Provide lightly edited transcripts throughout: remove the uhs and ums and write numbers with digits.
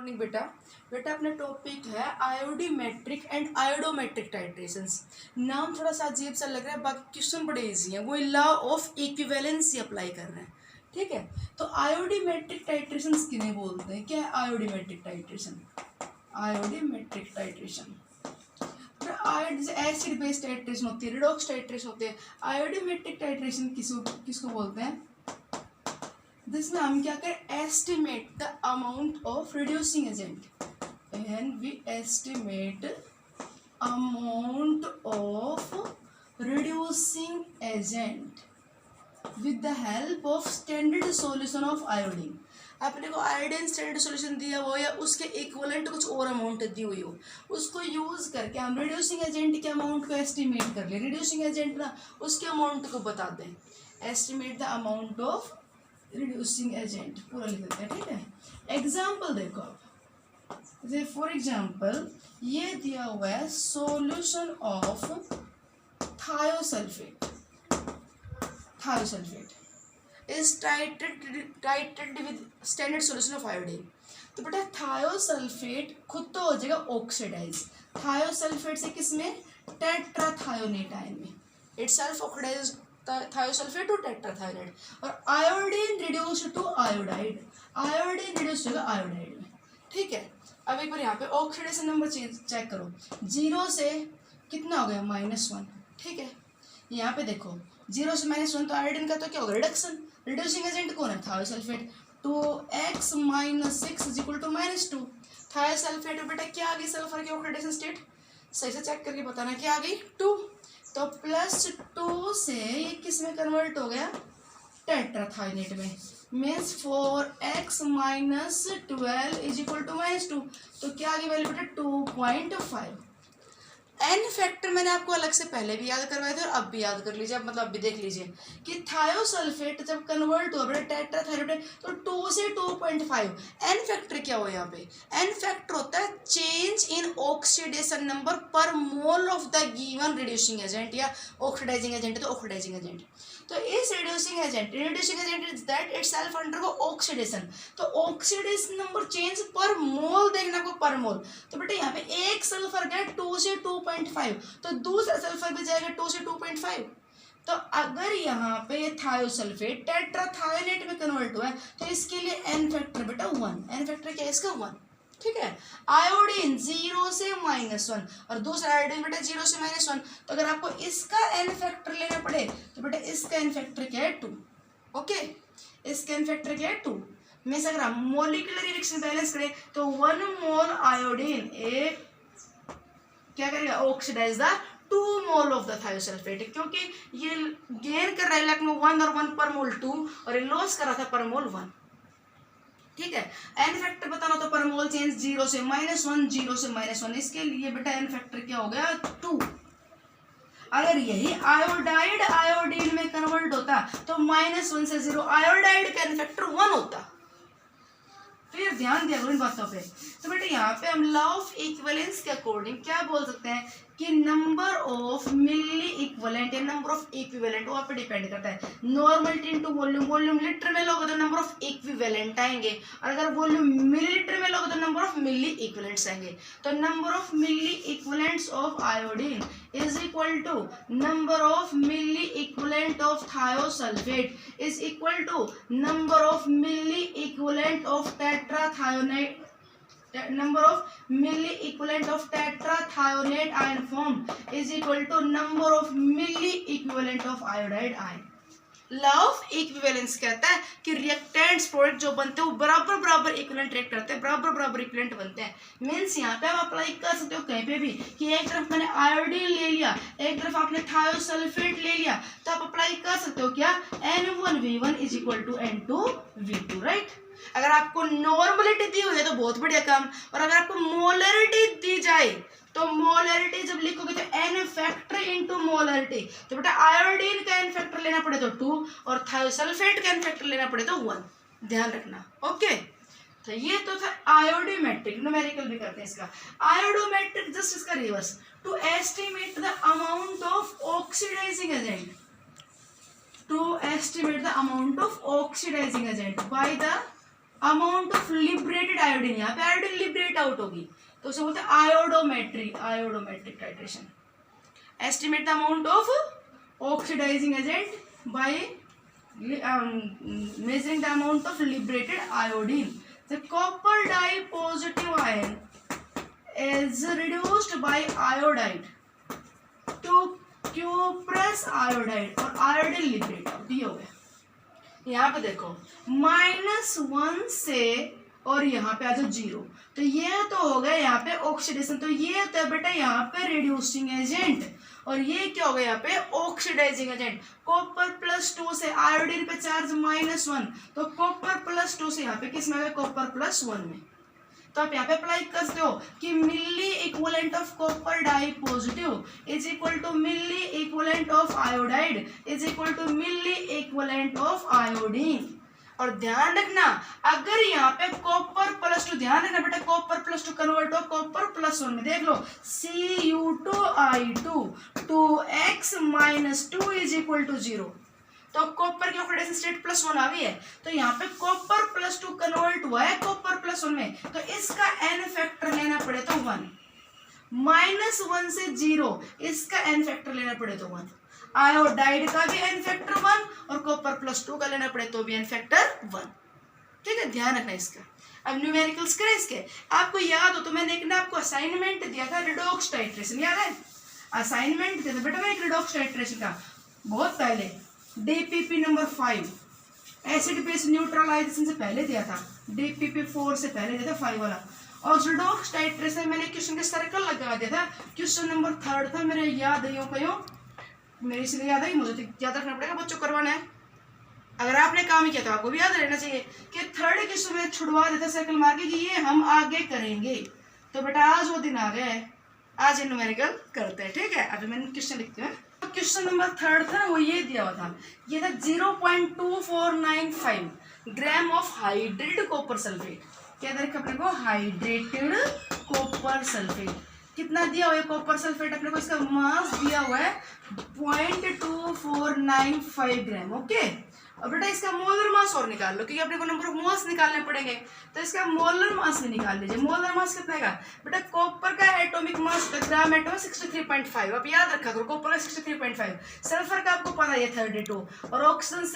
Morning बेटा। बेटा अपना टॉपिक है आयोडीमेट्रिक एंड आयोडोमेट्रिक टाइट्रेशंस। नाम थोड़ा सा अजीब सा लग रहा है, बाकी क्वेश्चन बड़े इजी हैं। वो लॉ ऑफ इक्विवेलेंसी अप्लाई कर रहे हैं, ठीक है। तो आयोडीमेट्रिक टाइट्रेशंस किन्हें बोलते हैं? क्या है iodometric titration? Iodometric titration acid based titration होती है, रिडॉक्स टाइट्रेशन होते हैं। आयोडीमेट्रिक टाइट्रेशन किसको बोलते हैं? जिसमें हम क्या करें, estimate the amount of reducing agent. When we estimate amount of reducing agent with the help of standard solution of iodine. आपने को आयोडीन स्टैंडर्ड सॉल्यूशन दिया हो या उसके इक्विवेलेंट कुछ और अमाउंट दी हुई हो, उसको यूज करके हम रिड्यूसिंग एजेंट के अमाउंट को एस्टिमेट कर ले। रिड्यूसिंग एजेंट ना उसके अमाउंट को बता दें। Estimate the amount of reducing agent पूरा लिख देते हैं, ठीक है। एग्जाम्पल देखो आप, जैसे फॉर एग्जाम्पल ये दिया हुआ है solution of thiosulphate. Thiosulphate is titrated with standard solution of iodine. तो बेटा थायोसल्फेट खुद तो हो जाएगा ऑक्सीडाइज। थायोसल्फेट से किसमें? टेट्राथायोनेट आयन में। Itself oxidise thiosulphate to tetrathionate. और iodine reduced to iodide. Iodine reduced होगा आयोडाइड में, ठीक है। अब एक बार यहाँ पे ऑक्सीडेशन नंबर चेक करो। 0 से कितना हो गया? -1, ठीक है। यहाँ पे देखो 0 से -1 तो आयोडीन का तो क्या होगा? रिडक्शन। रिड्यूसिंग एजेंट कौन है? थायोसल्फेट। 2x - 6 = -2। थायोसल्फेट में बेटा क्या आ गई? सल्फर की ऑक्सीडेशन स्टेट। सही से चेक करके बताना क्या आ गई? 2। तो +2 से ये किस में कन्वर्ट हो गया? टेट्राथायोनेट में। Means 4x - 12 = -2। तो क्या आ गई वैल्यू बेटा? 2.5। एन फैक्टर मैंने आपको अलग से पहले भी याद करवाए थे और अब भी याद कर लीजिए। अब मतलब अभी देख लीजिए कि थायोसल्फेट जब कन्वर्ट हुआ बेटा टेट्राथायोनेट तो 2 से 2.5। एन फैक्टर क्या हो यहाँ पे? एन फैक्टर होता है चेंज इन ऑक्सीडेशन नंबर पर मोल of the given reducing agent या ऑक्सीडाइजिंग एजेंट है तो ऑक्सीडाइजिंग एजेंट। तो इस reducing agent is that itself undergo oxidation. तो ऑक्सीडेशन नंबर चेंज पर मोल देखना को पर मोल। तो बेटा यहाँ पे एक सल्फर गया 2 से 2.5 तो दूसरा सल्फर भी जाएगा 2 से 2.5। तो अगर यहाँ पे ये थायोसल्फेट टेट्राथायोनेट में कन्वर्ट हुआ है तो इसके लिए एन फैक्टर बेटा 1। एन फैक्टर क्या है इसका? 1, ठीक है। आयोडीन 0 से -1 और दूसरा आयोडीन बेटा 0 से -1। तो अगर आपको इसका एन फैक्टर लेना पड़े तो बेटा इसका एन फैक्टर क्या है? 2। ओके, इसका एन फैक्टर क्या है? 2। में से अगर हम मोलिकुलर रिएक्शन बैलेंस करें तो 1 मोल आयोडीन एक क्या करेगा? Oxidise the 2 mole of the thiosulphate. क्योंकि ये गेन कर रहा है इलेक्ट्रॉन 1 और 1 पर मोल 2 और ये लॉस कर रहा था पर मोल 1, ठीक है। एन फैक्टर बताना तो पर मोल चेंज 0 से -1 0 से -1। इसके लिए बेटा एन फैक्टर क्या हो गया? 2। अगर यही आयोडाइड आयोडीन में कन्वर्ट होता तो -1 से 0 आयोडाइड का एन फैक्टर 1 होता। फिर ध्यान दिया करो इन बातों पे। तो बेटा यहाँ पे हम लॉ ऑफ इक्विवेलेंस के अकॉर्डिंग क्या बोल सकते हैं कि नंबर ऑफ मिली इक्विवेलेंट या नंबर ऑफ इक्विवेलेंट वो आप पे डिपेंड करता है। Normality into volume. Volume litre में लोगे तो नंबर ऑफ इक्विवेलेंट आएंगे और अगर वॉल्यूम मिलीलीटर में लोगे तो नंबर ऑफ मिली इक्विवेलेंट्स आएंगे। तो number of milliequivalents of iodine is equal to number of milli equivalent of thiosulphate is equal to number of milli equivalent of tetrathionate. Number of milli equivalent of tetrathionate ion formed is equal to number of milli equivalent of iodide ion. Law of equivalence कहता है कि reactants product जो बनते हैं वो बराबर बराबर equivalent react करते हैं, बराबर बराबर इक्विवेलेंट बनते हैं। मीन्स यहाँ पे आप अप्लाई कर सकते हो कहीं पे भी कि एक तरफ मैंने आयोडीन ले लिया, एक तरफ आपने थायोसल्फेट ले लिया, तो आप अप्लाई कर सकते हो क्या? N1V1 = N2V2, right. अगर आपको नॉर्मलिटी दी हुई है तो बहुत बढ़िया काम, और अगर आपको मोलरिटी दी जाए तो मोलरिटी जब लिखोगे तो एन फैक्टर इनटू मोलरिटी। तो बेटा आयोडीन का एन फैक्टर लेना पड़े तो 2 और थायोसल्फेट का एन फैक्टर लेना पड़े तो 1। ध्यान रखना, ओके। तो ये तो था आयोडोमेट्रिक। न्यूमेरिकल भी करते हैं इसका। आयोडोमेट्रिक जस्ट इसका reverse, to estimate the amount of oxidising agent. To estimate the amount of oxidising agent by the amount of liberated iodine, यहाँ पे आयोडीन लिबरेट आउट होगी तो उसे बोलते हैं iodometric titration. Estimate the amount of oxidising agent by measuring the amount of liberated iodine. The copper dye positive ion is reduced by iodide to cuprous iodide और iodine liberate out। ये हो गया। यहाँ पे देखो -1 से और यहाँ पे आ जाओ 0, तो ये तो हो गया यहाँ पे ऑक्सीडेशन, तो ये तो बेटा यहाँ पे रिड्यूसिंग एजेंट और ये क्या हो गया यहाँ पे ऑक्सीडाइजिंग एजेंट। कॉपर +2 से आयोडीन पे चार्ज -1, तो कॉपर +2 से यहाँ पे किस में आ गया कॉपर +1 में। तो आप यहाँ पे अप्लाई कर सकते हो कि मिली equivalent of copper di positive is equal to milli equivalent of iodide is equal to milli equivalent of iodine. और ध्यान रखना अगर यहाँ पे कॉपर +2, ध्यान रखना बेटा कॉपर +2 कन्वर्ट हो कॉपर +1 में, देख लो Cu2I2 2x - 2 is equal to 0, तो कॉपर की ऑक्सीडेशन स्टेट +1 आ गई है, तो यहाँ पे कॉपर +2 कन्वर्ट हुआ है कॉपर +1 में, तो इसका n फैक्टर लेना पड़े तो 1, -1 से 0 इसका n फैक्टर लेना पड़े तो 1, आयोडाइड का भी n फैक्टर 1 और कॉपर +2 का लेना पड़े तो भी n फैक्टर 1। ठीक है, ध्यान रखना इसका। अब न्यूमेरिकल्स करें इसके। आपको याद हो तो मैंने एक ना आपको असाइनमेंट दिया था रिडॉक्स टाइट्रेशन, याद है? असाइनमेंट दिया था बेटा मैं एक रिडॉक्स टाइट्रेशन का बहुत पहले, DPP number 5 acid base neutralization से पहले दिया था, DPP 4 से पहले दिया था 5 वाला। और रिडॉक्स टाइट्रेशन मैंने क्वेश्चन के सर्कल लगा दिया था, क्वेश्चन नंबर 3 था, मेरे याद है कहीं मेरे इसलिए याद है, मुझे तो याद रखना पड़ेगा, बच्चों करवाना है। अगर आपने काम ही किया तो आपको भी याद रहना चाहिए कि 3rd क्वेश्चन में छुड़वा देता सर्कल मार के कि ये हम आगे करेंगे। तो बेटा आज वो दिन आ गया है, आज न्यूमेरिकल करते हैं। ठीक है, अभी मैंने क्वेश्चन लिखते हैं। तो क्वेश्चन नंबर 3 था वो ये दिया हुआ था, ये था 0.2495 gram of hydrated copper sulphate. क्या दे रखा अपने को हाइड्रेटेड कॉपर सल्फेट, कितना दिया हुआ है कॉपर सल्फेट अपने को, इसका मास दिया हुआ है 0.2495 ग्राम। ओके, और बेटा इसका मोलर मास और निकाल लो क्योंकि अपने को नंबर ऑफ मोल्स निकालने पड़ेंगे, तो इसका मोलर मास भी निकाल लीजिए। मोलर मास कितना है बेटा, कॉपर का एटॉमिक मास ग्राम एटम 63.5, आप याद रखा करो कॉपर का 63.5, सल्फर का आपको पता है 32 और ऑक्सीजन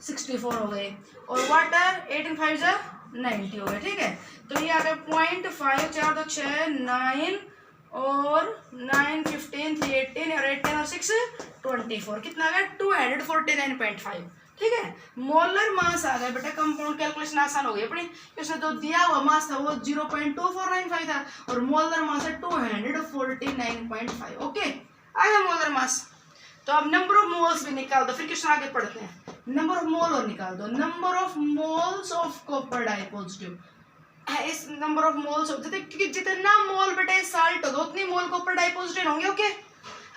64 हो गए और वाटर 18 5 90 हो गए। ठीक है, तो ये आ गया 0.5 4 2 6 9 और 9 15 3 18 और 18 और 6 24, कितना आ गया 249.5। ठीक है, मोलर मास आ गया बेटा, कंपाउंड कैलकुलेशन आसान हो गई अपनी, इसमें तो दिया हुआ मास था वो 0.2495 था और मोलर मास है 249.5। ओके, आया मोलर मास। तो अब नंबर ऑफ मोल्स भी निकाल दो, फिर क्वेश्चन आगे पढ़ते हैं। नंबर ऑफ मोल और निकाल दो, number of moles of copper di positive, इस नंबर ऑफ मोल्स क्योंकि जितना मोल बेटा साल्ट होगा उतनी मोल कॉपर डाई पॉजिटिव होंगे। ओके,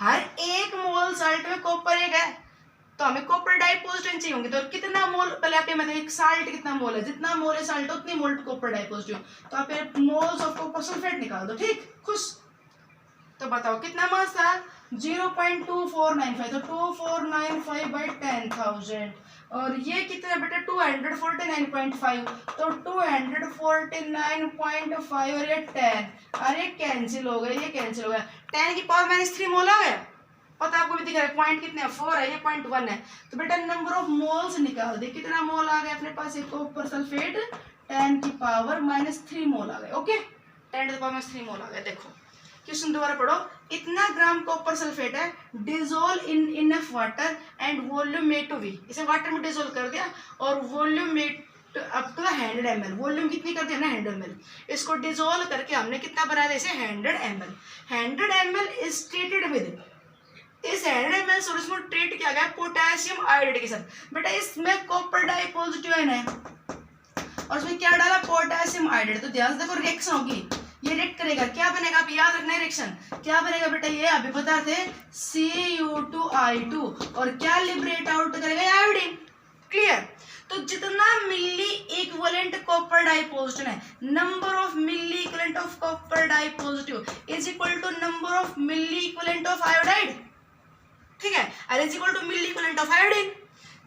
हर एक मोल साल्ट में कॉपर एक है तो हमें कॉपर डाई पॉजिटिव चाहिए होंगे, तो कितना मोल पहले आप मतलब साल्ट कितना मोल है, जितना मोल है साल्ट उतनी मोल कॉपर डाई पॉजिटिव, तो आप मोल्स ऑफ कॉपर सल्फेट निकाल दो। ठीक, खुश। तो बताओ कितना मास था 0.2495, तो 2495/10,000 और ये कितना बेटा 249.5, तो 249.5 और ये 10, अरे कैंसिल हो गया, ये कैंसिल हो गया, 10 की पावर -3 मोल आ गया, पता आपको भी दिख रहा है पॉइंट कितने हैं 4 है, ये 0.1 है, तो बेटा नंबर ऑफ मोल्स निकाल दे, कितना मोल आ गया अपने पास एक कॉपर सल्फेट 10 की पावर -3 मोल आ गए। ओके, 10 की पावर -3 मोल आ गया। देखो क्वेश्चन दोबारा पढ़ो, इतना ग्राम कॉपर सल्फेट है, dissolve in enough water and volume made to be, इसे वाटर में डिजोल्व कर दिया और volume made up to 100 ml, volume कितनी कर दिया ना 100 ml, इसको डिजोल्व करके हमने कितना बनाया इसे 100 ml। 100 ml is treated with, इस 100 ml सोल्यूशन को ट्रीट किया गया पोटेशियम आयोडाइड के साथ। बेटा इसमें कॉपर डाई पॉजिटिव आयन है और उसमें क्या डाला पोटेशियम आयोडाइड, तो ध्यान से देखो रिएक्शन होगी, ये रिएक्ट करेगा, क्या बनेगा आप याद रखना है रिएक्शन क्या बनेगा बेटा, ये अभी बता थे Cu2I2 और क्या लिबरेट आउट करेगा आयोडीन। क्लियर, तो जितना milli equivalent copper di positive है, number of milli equivalent of copper di positive is equal to number of milli equivalent of iodide. ठीक है, और is equal to milli equivalent of iodine.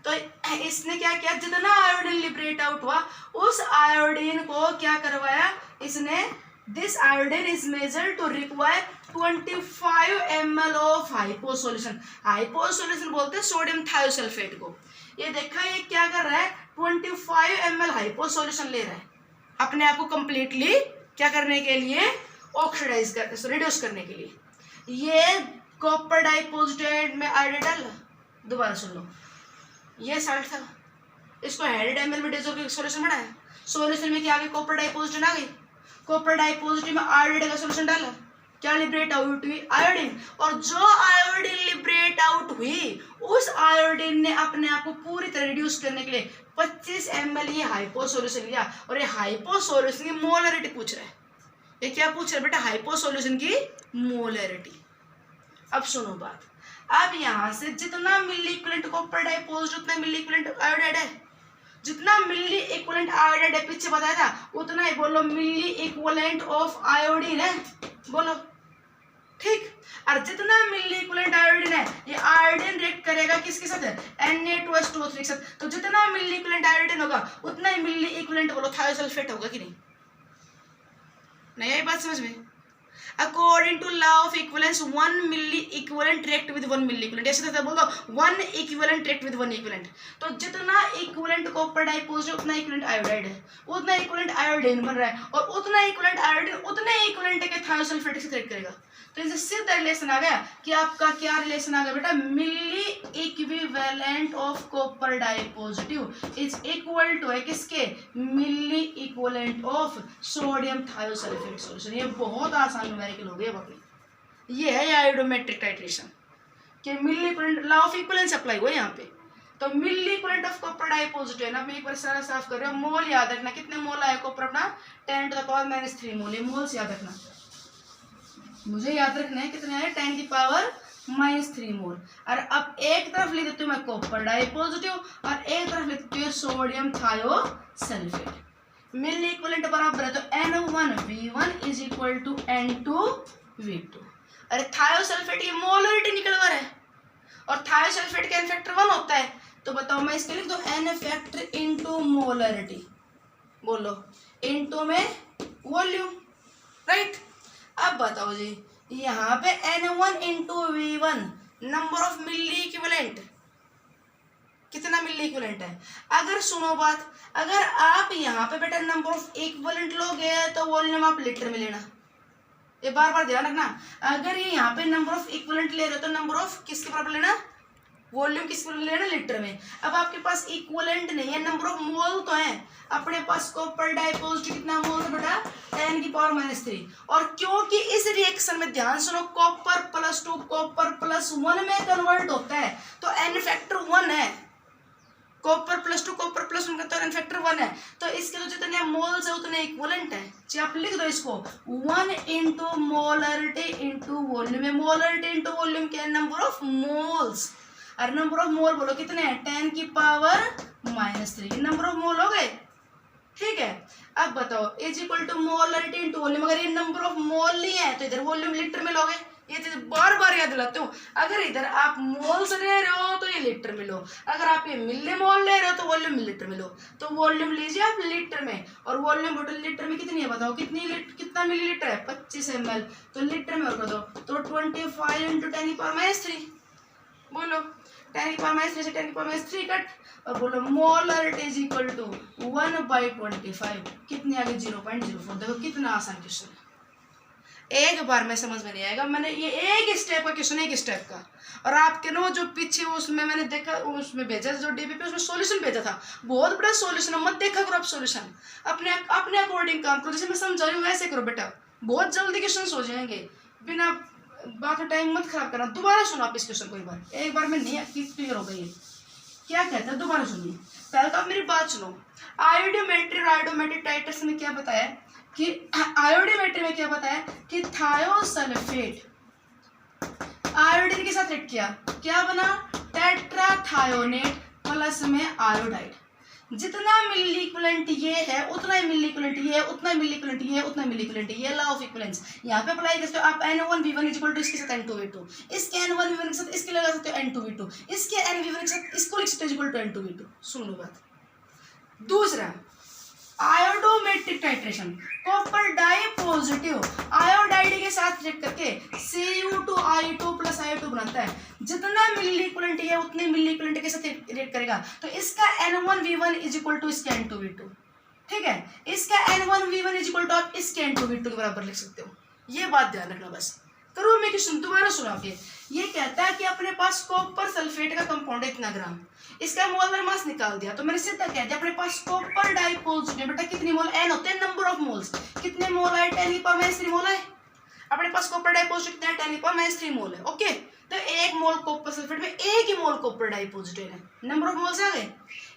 तो इसने क्या किया, जितना आयोडीन लिबरेट आउट हुआ उस आयोडीन को क्या करवाया इसने, this iodine is measured to require 25 ml of hypo solution. Hypo solution बोलते हैं सोडियम थायोसल्फेट को। ये देखा ये क्या कर रहा है, 25 ml हाइपो सॉल्यूशन ले रहा है अपने आप को कंप्लीटली क्या करने के लिए, ऑक्सीडाइज कर रिड्यूस करने के लिए। ये कॉपर डाइपॉजिटेट में आयोडाइड डाला, दोबारा सुन लो, ये साल्ट था, इसको 100 ml में डिसॉल्व करके सॉल्यूशन बनाया, सॉल्यूशन में क्या आ गई, कॉपर डाइपॉजिटेट आ गई, कॉपर डाइपॉजिटेट में आयोडाइड का सॉल्यूशन डाला, क्या लिबरेट आउट हुई, आयोडीन। और जो आयोडीन लिबरेट आउट हुई उस आयोडीन ने अपने आप को पूरी तरह रिड्यूस करने के लिए 25 ml ये हाइपो सॉल्यूशन लिया। और ये हाइपो सॉल्यूशन की मोलरिटी पूछ रहा है, ये क्या पूछ रहा है बेटा, हाइपो सॉल्यूशन की मोलरिटी। अब सुनो बात, अब यहां से जितना मिली इक्विवेलेंट कॉपर डाइपॉजिट उतना मिली इक्विवेलेंट आयोडाइड है, जितना मिली इक्विवेलेंट आयोडाइड है पीछे बताया था उतना ही बोलो मिली इक्विवेलेंट ऑफ आयोडीन है, बोलो ठीक। और जितना मिली इक्विवेलेंट आयोडीन है ये आयोडीन रिएक्ट करेगा किसके साथ, Na2H2O3 के साथ। तो जितना मिली इक्विवेलेंट आयोडीन होगा उतना ही मिली इक्विवेलेंट बोलो थायोसल्फेट होगा कि नहीं, नहीं आई बात समझ में। According to law of equivalence 1 milli equivalent react with 1 milli equivalent, ऐसे तो बोल दो 1 इक्विवेलेंट रिएक्ट विद 1 इक्विवेलेंट। तो जितना इक्विवेलेंट कॉपर डाइपॉजिट उतना इक्विवेलेंट आयोडाइड है, उतना इक्विवेलेंट आयोडीन बन रहा है, और उतना इक्विवेलेंट आयोडीन उतने इक्विवेलेंट के थायोसल्फेट से रिएक्ट करेगा। तो इनसे सीधा रिलेशन आ गया कि आपका क्या रिलेशन आ गया बेटा, मिली equivalent of copper dipositive is equal to है किसके, मिली equivalent of sodium thiosulphate solution. ये बहुत आसान न्यूमेरिकल हो गया बाकी, ये है आयोडोमेट्रिक टाइट्रेशन कि milliequivalent, law of equivalence apply हुआ यहाँ पे। तो मिली इक्विवेलेंट ऑफ कॉपर डाइपॉजिटिव है ना, मैं एक बार सारा साफ कर रहा हूँ। मोल याद रखना, कितने मोल आए कॉपर अपना, 10⁻³ मोल, ये मोल्स याद रखना, मुझे याद रखना है कितने आए, 10⁻³ मोल। और अब एक तरफ लिख देती हूँ मैं कॉपर डाइपॉजिटिव और एक तरफ लिखती हूँ सोडियम थायोसल्फेट। मिली इक्विवेलेंट बराबर है तो N1V1 is equal to N2V2। अरे थायोसल्फेट की मोलरिटी निकल रहा है और थायोसल्फेट का N फैक्टर 1 होता है, तो बताओ मैं इसके लिख दूँ N फैक्टर इंटू मोलरिटी, बोलो इंटू में वॉल्यूम, राइट। अब बताओ जी यहाँ पे N1 into V1 number of milli equivalent, कितना मिली इक्विवेलेंट है। अगर सुनो बात, अगर आप यहाँ पे बेटा नंबर ऑफ इक्विवेलेंट लोगे तो वॉल्यूम आप लीटर में लेना, ये बार बार ध्यान रखना। अगर ये यहाँ पे नंबर ऑफ इक्विवेलेंट ले रहे हो तो नंबर ऑफ किसके बराबर लेना, वॉल्यूम किसके बराबर लेना, लीटर में। अब आपके पास इक्विवेलेंट नहीं है, नंबर ऑफ मोल तो है अपने पास, कॉपर डाइपॉजिटिव कितना मोल है बेटा, 10⁻³ और क्योंकि इस रिएक्शन में ध्यान सुनो कॉपर +2 कॉपर +1 में कन्वर्ट होता है तो N फैक्टर 1 है, कॉपर +2 कॉपर +1 का तो N फैक्टर 1 है, तो इसके तो जितने मोल्स है उतने इक्विवेलेंट है। चलिए आप लिख दो इसको 1 into molarity into volume, molarity into volume क्या है, नंबर ऑफ मोल्स, और नंबर ऑफ मोल बोलो कितने हैं, 10⁻³ नंबर ऑफ मोल हो गए, ठीक है। अब बताओ is equal to molarity into volume, अगर ये नंबर ऑफ मोल नहीं है तो इधर वॉल्यूम लीटर में लोगे, ये चीज बार बार याद दिलाते हो। अगर इधर आप मोल्स ले रहे हो तो ये लीटर में लो, अगर आप ये मिली मोल ले रहे हो तो वॉल्यूम लीटर में लो, तो वॉल्यूम लीजिए आप लीटर में, और वॉल्यूम बोतल लीटर में कितनी है बताओ, कितना मिलीलीटर है, 25 ml, तो लीटर में और कर दो तो 25 इंटू 10⁻³ बोलो, 10⁻³ से 10⁻³ कट, और बोलो मोलरिटी इज इक्वल टू 1/25, कितनी आ गई 0.04। देखो कितना आसान क्वेश्चन है, एक बार में समझ में नहीं आएगा, मैंने ये एक स्टेप का क्वेश्चन, एक स्टेप का, और आपके नो जो पीछे उसमें मैंने देखा उसमें भेजा जो डीपी पे उसमें सॉल्यूशन भेजा था, बहुत बड़ा सॉल्यूशन है, मत देखा करो आप सॉल्यूशन, अपने अकॉर्डिंग काम करो, जैसे मैं समझा रही हूँ वैसे करो बेटा, बहुत जल्दी क्वेश्चन हो जाएंगे, बिना बात में टाइम मत खराब करना। दोबारा सुनो आप इस क्वेश्चन को, एक बार में नहीं क्लियर हो गई, क्या कहता है दोबारा सुनिए। पहले तो आप मेरी बात सुनो, आयोडोमेट्री और आयोडोमेट्रिक टाइट्रेशन में क्या बताया कि आयोडोमेट्री में क्या बताया कि थायोसल्फेट आयोडीन के साथ रिएक्ट किया, क्या बना, टेट्राथायोनेट प्लस में आयोडाइड। जितना मिली इक्विवेलेंट ये है उतना ही मिली इक्विवेलेंट ये है, उतना मिली इक्विवेलेंट ये है, उतना मिली इक्विवेलेंट ये, लॉ ऑफ इक्विवेलेंस यहाँ पे अप्लाई कर सकते हो आप। n1v1 इक्वल टू इसके साथ n2v2, इसके n1v1 के साथ इसके लगा सकते हो n2v2, इसके nv1 के साथ इसको लिख सकते हो इक्वल टू n2v2। सुन लो बात। दूसरा iodometric titration, copper di positive iodide के साथ रिएक्ट करके Cu2I2 प्लस I2 बनाता है। जितना मिली इक्विवेलेंट है उतने मिली इक्विवेलेंट के साथ रिएक्ट करेगा, तो इसका n1v1 इज इक्वल टू इसका n2v2। ठीक है, इसका n1v1 इज इक्वल टू आप इसके n2v2 के बराबर लिख सकते हो। ये बात ध्यान रखना बस। करो मैं क्वेश्चन दोबारा सुनाओगे। ये कहता है कि अपने पास कॉपर सल्फेट का कंपाउंड है इतना ग्राम, इसका मोलर मास निकाल दिया, तो मैंने सीधा कह दिया अपने पास कॉपर डाइपॉजिटिव बेटा कितनी मोल n होते हैं, नंबर ऑफ मोल्स। कितने मोल आए, 10⁻³ मोल है। अपने पास कॉपर डाइपॉजिटिव कितना है, 10⁻³ मोल है। ओके, तो एक मोल कॉपर सल्फेट में एक ही मोल कॉपर डाइपॉजिटिव है। नंबर ऑफ मोल्स आ गए।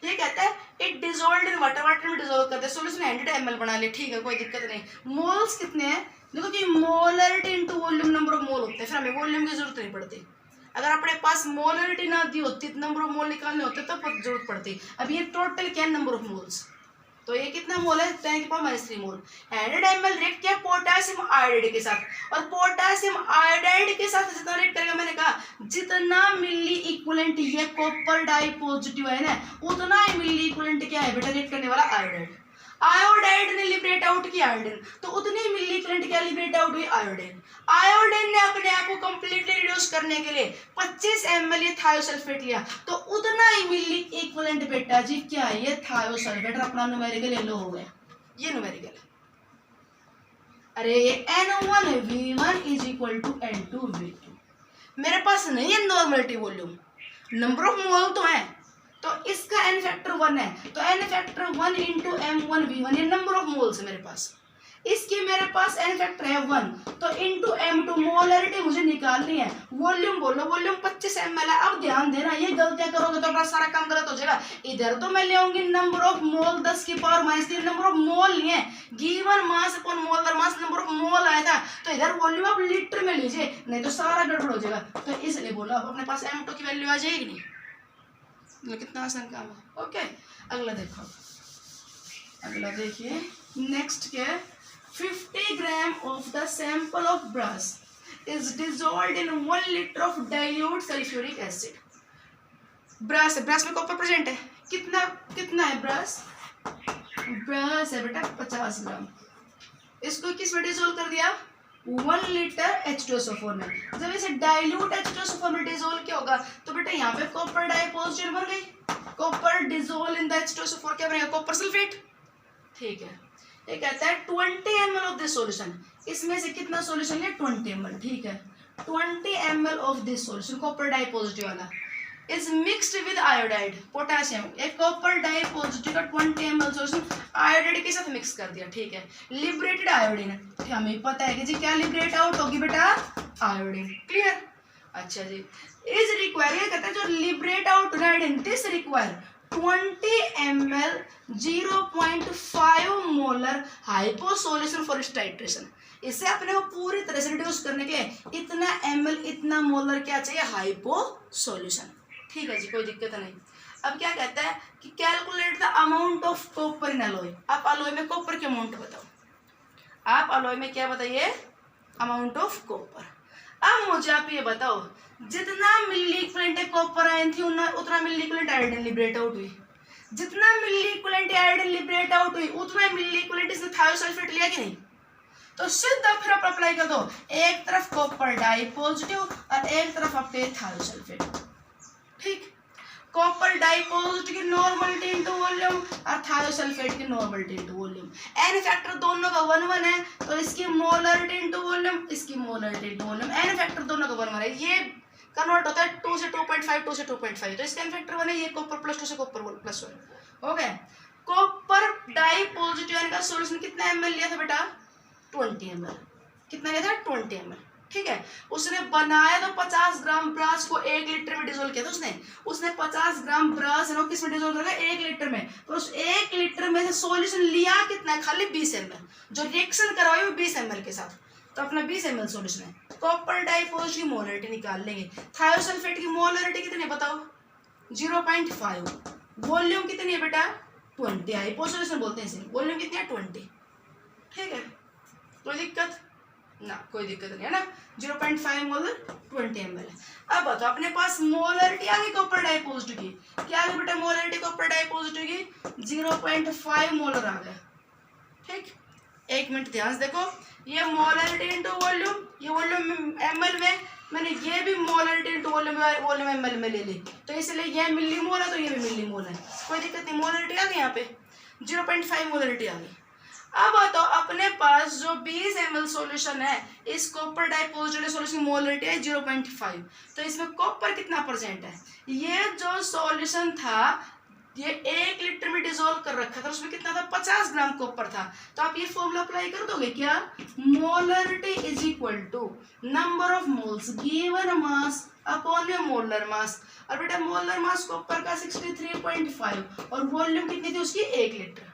ये कहता है it dissolved in water, water में डिसॉल्व कर दे, सॉल्यूशन 100 ml बना ले। ठीक है, कोई दिक्कत नहीं। मोल्स कितने हैं देखो कि molarity into volume number of mole होते हैं, फिर हमें वॉल्यूम की जरूरत नहीं पड़ती। अगर अपने पास मोलरिटी ना दी होती, नंबर ऑफ मोल निकालने होते तब तो जरूरत पड़ती। अब ये टोटल क्या है, नंबर ऑफ मोल्स, तो ये कितना मोल है, 10⁻³ मोल। 100 ml रिएक्ट किया पोटेशियम आयोडाइड के साथ, और पोटेशियम आयोडाइड के साथ जितना रिएक्ट करेगा, मैंने कहा जितना मिली इक्विवेलेंट ये कॉपर डाइपॉजिटिव है ना, उतना ही मिली इक्विवेलेंट क्या है बेटा रिएक्ट करने वाला आयोडाइड। आयोडाइड ने लिबरेट आउट किया आयोडीन, तो उतनी मिली इक्विवेलेंट क्या लिबरेट आउट हुई, आयोडीन। आयोडीन ने अपने आप को कंप्लीटली रिड्यूस करने के लिए 25 ml ये थायोसल्फेट लिया, तो उतना ही मिली इक्विवेलेंट बेटा जी क्या है, ये थायोसल्फेट। अपना न्यूमेरिकल येलो हो गया, ये न्यूमेरिकल। अरे n1v1 is equal to n2v2। मेरे पास नहीं है normality volume, number of mole तो है, तो इसका n फैक्टर 1 है, तो n फैक्टर 1 इंटू m1v1 ये नंबर ऑफ मोल्स है मेरे पास। इसकी मेरे पास n फैक्टर है 1, तो इंटू m2 मोलरिटी मुझे निकालनी है। वॉल्यूम बोलो, वॉल्यूम 25 ml है। अब ध्यान देना, ये गलतियां करोगे तो अपना सारा काम गलत हो जाएगा। इधर तो मैं ले आऊंगी number of mole 10⁻³ number of mole नहीं है, given mass upon molar mass number of mole आया था, तो इधर वॉल्यूम आप लीटर में लीजिए, नहीं तो सारा गड़बड़ हो जाएगा। तो इसलिए बोला अब अपने पास m2 की वैल्यू आ जाएगी नहीं। कितना आसान काम है। ओके, अगला देखो, अगला देखिए नेक्स्ट क्या है। 50 gram of the sample of brush is dissolved in 1 litre of dilute sulphuric acid. Brush है, ब्रश में कॉपर प्रेजेंट है, कितना कितना है ब्रश, ब्रश है बेटा 50 ग्राम। इसको किस में डिसॉल्व कर दिया, 1 लीटर H2SO4 में। जब इसे डाइल्यूट H2SO4 में डिसॉल्व क्या होगा, तो बेटा यहाँ पे कॉपर डाइपॉजिटिव बन गई, copper dissolve in the H2SO4 क्या बनेगा, कॉपर सल्फेट। ठीक है, ये कहता है 20 ml ऑफ दिस सॉल्यूशन, इसमें से कितना सॉल्यूशन है, 20 ml। ठीक है, 20 ml of this solution copper dipositive वाला is mixed with iodide potassium. एक कॉपर डाइपॉजिटिव का 20 ml सॉल्यूशन आयोडाइड के साथ मिक्स कर दिया। ठीक है, लिबरेटेड आयोडीन है, हमें पता है कि जी क्या लिबरेट आउट होगी बेटा, आयोडीन। क्लियर। अच्छा जी, इज रिक्वायर, ये कहता है जो liberate out iodine this require 20 ml 0.5 molar hypo solution for titration. इसे अपने को पूरी तरह से रिड्यूस करने के लिए इतना ml इतना मोलर क्या चाहिए, हाइपो सॉल्यूशन। ठीक है जी, कोई दिक्कत नहीं। अब क्या कहता है कि calculate the amount of copper in alloy. आप अलॉय में कॉपर की अमाउंट बताओ, आप अलॉय में क्या बताइए, अमाउंट ऑफ कॉपर। अब मुझे आप ये बताओ, जितना मिली इक्विवेलेंट कॉपर आयन थी उतना मिली इक्विवेलेंट आयोडीन लिबरेट आउट हुई, जितना milli equivalent iodine liberate out हुई उतना मिली इक्विवेलेंट इसने थायोसल्फेट लिया कि नहीं, तो सीधा फिर आप अप्लाई कर दो, एक तरफ कॉपर डाइपॉजिटिव और एक तरफ आपके थायोसल्फेट। ठीक, कॉपर डाइपॉजिटिव की नॉर्मलिटी इनटू वॉल्यूम और थायोसल्फेट की normality into volume. N factor दोनों का 1 है, तो इसकी मोलरिटी इनटू वॉल्यूम, इसकी molarity into volume. N factor दोनों का 1 है, ये कन्वर्ट होता है 2 से 2.5, 2 से 2.5, तो इसका एन फैक्टर 1 है, ये कॉपर +2 से कॉपर +1 हो गया। कॉपर डाइपॉजिटिव का सॉल्यूशन कितना ml लिया था बेटा, 20 ml। कितना लिया था, 20 ml। ठीक है, उसने बनाया तो 50 ग्राम ब्रास को 1 लीटर में डिसॉल्व किया था उसने 50 ग्राम ब्रास है ना किस में डिसॉल्व करा, 1 लीटर में। तो उस 1 लीटर में से सॉल्यूशन लिया कितना है, खाली 20 ml। जो रिएक्शन करवाई वो 20 ml के साथ, तो अपना 20 ml सॉल्यूशन है। कॉपर डाइपॉजिटिव की मोलरिटी निकाल लेंगे। थायोसल्फेट की मोलरिटी कितनी है बताओ, 0.5। वॉल्यूम कितनी है बेटा, 20 हाइपोसोल्यूशन बोलते हैं इसे। वॉल्यूम कितनी है 20, ठीक है, कोई दिक्कत ना, कोई दिक्कत नहीं है ना। 0.5 मोलर 20 ml है। अब बताओ अपने पास मोलरिटी आ गई कॉपर डाइपॉजिटिव की, क्या आ गई बेटा मोलरिटी कॉपर डाइपॉजिटिव की 0.5 मोलर आ गया, ठीक। एक मिनट ध्यान से देखो, ये मोलरिटी इंटू वॉल्यूम, ये वॉल्यूम ml में, मैंने ये भी मोलरिटी इंटू वॉल्यूम ml में ले ली, तो इसलिए ये मिली मोल है तो ये भी मिली मोल है, कोई दिक्कत नहीं। मोलरिटी आ गई यहाँ पे 0.5 मोलरिटी आ गई। अब तो अपने पास जो 20 ml सॉल्यूशन है, इस कॉपर डाइपॉजिटिव सॉल्यूशन की मोलरिटी है 0.5, तो इसमें कॉपर कितना परसेंट है, ये जो सॉल्यूशन था ये 1 लीटर में डिसॉल्व कर रखा था, उसमें कितना था 50 ग्राम कॉपर था, तो आप ये फॉर्मूला अप्लाई कर दोगे क्या, molarity is equal to number of moles given mass upon molar mass. और बेटा मोलर मास कॉपर का 63.5 और वॉल्यूम कितनी थी उसकी 1 लीटर।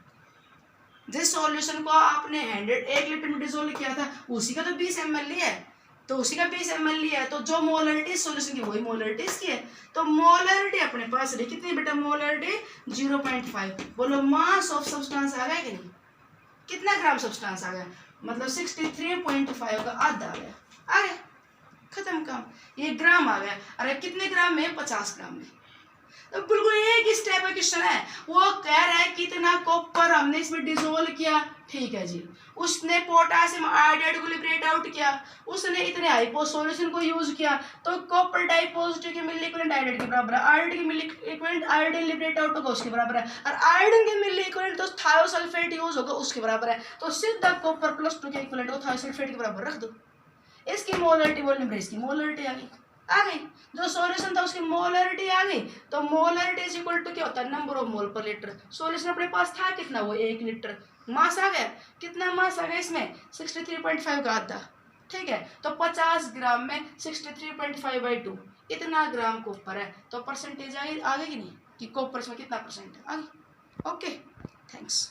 जिस सॉल्यूशन को आपने 1 लीटर में डिसॉल्व किया था उसी का तो 20 ml लिया है, तो उसी का 20 ml लिया है, तो जो मोलरिटी सॉल्यूशन की वही मोलरिटी इसकी है, तो मोलरिटी अपने पास रही कितनी बेटा मोलरिटी 0.5। बोलो मास ऑफ सब्सटेंस आ गया कि नहीं, कितना ग्राम सब्सटेंस आ गया, मतलब 63.5 का आधा आ गया, आ गया, खत्म काम। ये ग्राम आ गया, अरे कितने ग्राम में 50 ग्राम में, तो बिल्कुल एक ही स्टेप का क्वेश्चन है, वो कह रहा है कितना कॉपर हमने इसमें डिसॉल्व किया, ठीक है जी, उसने पोटेशियम आयोडाइड को लिबरेट आउट किया, उसने इतने हाइपो सॉल्यूशन को यूज किया, तो कॉपर डाइपॉजिटिव के मिली इक्विवेलेंट आयोडाइड के बराबर है, आयोडाइड के मिली इक्विवेलेंट आयोडीन लिबरेट आउट होगा उसके बराबर है, और आयोडीन के मिली इक्विवेलेंट तो थायोसल्फेट यूज होगा उसके बराबर है, तो सीधा कॉपर +2 के इक्विवेलेंट को थायोसल्फेट के बराबर रख दो। इसकी मोलरिटी वॉल्यूम इसकी मोलरिटी आ गई, जो सॉल्यूशन था उसकी मोलरिटी आ गई, तो मोलरिटी इज इक्वल टू क्या होता है नंबर ऑफ मोल पर लीटर। सॉल्यूशन अपने पास था कितना, वो 1 लीटर, मास आ गया, कितना मास आ गया इसमें 63.5 का आधा, ठीक है, तो 50 ग्राम में 63.5/2 इतना ग्राम कॉपर है, तो परसेंटेज आ गई कि नहीं, कि कॉपर इसमें कितना परसेंट है, आ गई। Okay, thanks.